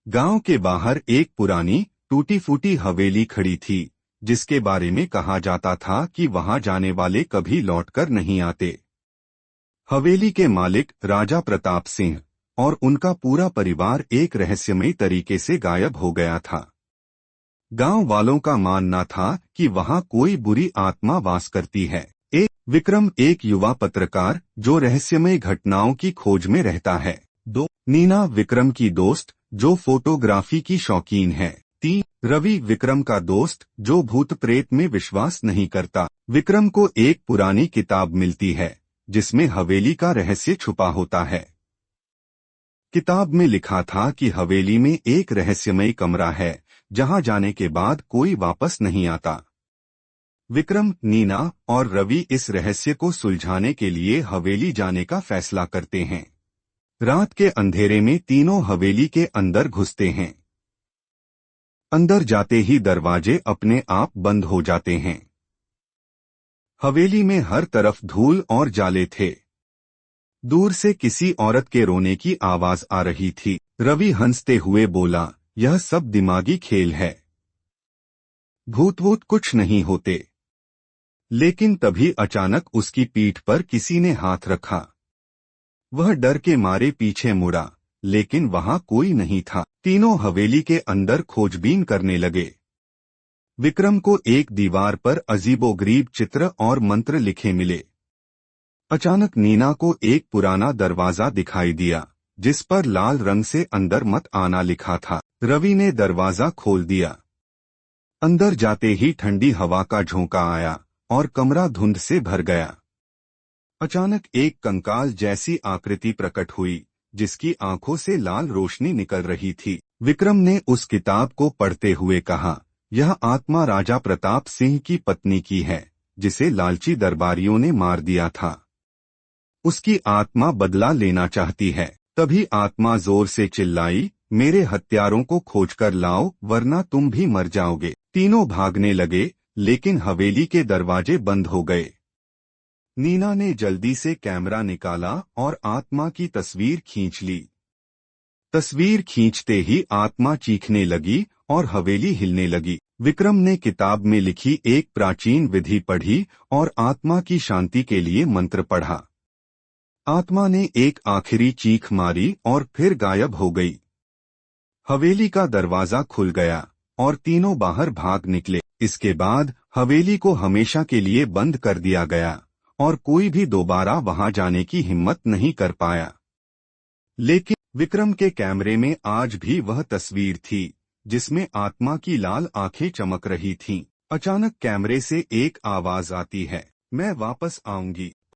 गांव के बाहर एक पुरानी टूटी फूटी हवेली खड़ी थी, जिसके बारे में कहा जाता था कि वहां जाने वाले कभी लौटकर नहीं आते। हवेली के मालिक राजा प्रताप सिंह और उनका पूरा परिवार एक रहस्यमयी तरीके से गायब हो गया था। गांव वालों का मानना था कि वहां कोई बुरी आत्मा वास करती है। एक विक्रम एक युवा पत्रकार जो रहस्यमय घटनाओं की खोज में रहता है। 2 नीना विक्रम की दोस्त जो फोटोग्राफी की शौकीन है। 3 रवि विक्रम का दोस्त जो भूत प्रेत में विश्वास नहीं करता। विक्रम को एक पुरानी किताब मिलती है जिसमें हवेली का रहस्य छुपा होता है। किताब में लिखा था कि हवेली में एक रहस्यमय कमरा है जहां जाने के बाद कोई वापस नहीं आता। विक्रम, नीना और रवि इस रहस्य को सुलझाने के लिए हवेली जाने का फैसला करते हैं। रात के अंधेरे में तीनों हवेली के अंदर घुसते हैं। अंदर जाते ही दरवाजे अपने आप बंद हो जाते हैं। हवेली में हर तरफ धूल और जाले थे। दूर से किसी औरत के रोने की आवाज आ रही थी। रवि हंसते हुए बोला, यह सब दिमागी खेल है, भूत वूत कुछ नहीं होते। लेकिन तभी अचानक उसकी पीठ पर किसी ने हाथ रखा। वह डर के मारे पीछे मुड़ा, लेकिन वहां कोई नहीं था। तीनों हवेली के अंदर खोजबीन करने लगे। विक्रम को एक दीवार पर अजीबोगरीब चित्र और मंत्र लिखे मिले। अचानक नीना को एक पुराना दरवाजा दिखाई दिया जिस पर लाल रंग से अंदर मत आना लिखा था। रवि ने दरवाजा खोल दिया। अंदर जाते ही ठंडी हवा का झोंका आया और कमरा धुंध से भर गया। अचानक एक कंकाल जैसी आकृति प्रकट हुई जिसकी आंखों से लाल रोशनी निकल रही थी। विक्रम ने उस किताब को पढ़ते हुए कहा, यह आत्मा राजा प्रताप सिंह की पत्नी की है जिसे लालची दरबारियों ने मार दिया था। उसकी आत्मा बदला लेना चाहती है। तभी आत्मा जोर से चिल्लाई, मेरे हत्यारों को खोजकर लाओ वरना तुम भी मर जाओगे। तीनों भागने लगे लेकिन हवेली के दरवाजे बंद हो गए। नीना ने जल्दी से कैमरा निकाला और आत्मा की तस्वीर खींच ली। तस्वीर खींचते ही आत्मा चीखने लगी और हवेली हिलने लगी। विक्रम ने किताब में लिखी एक प्राचीन विधि पढ़ी और आत्मा की शांति के लिए मंत्र पढ़ा। आत्मा ने एक आखिरी चीख मारी और फिर गायब हो गई। हवेली का दरवाजा खुल गया और तीनों बाहर भाग निकले। इसके बाद हवेली को हमेशा के लिए बंद कर दिया गया और कोई भी दोबारा वहां जाने की हिम्मत नहीं कर पाया। लेकिन विक्रम के कैमरे में आज भी वह तस्वीर थी जिसमें आत्मा की लाल आंखें चमक रही थीं। अचानक कैमरे से एक आवाज आती है, मैं वापस आऊंगी।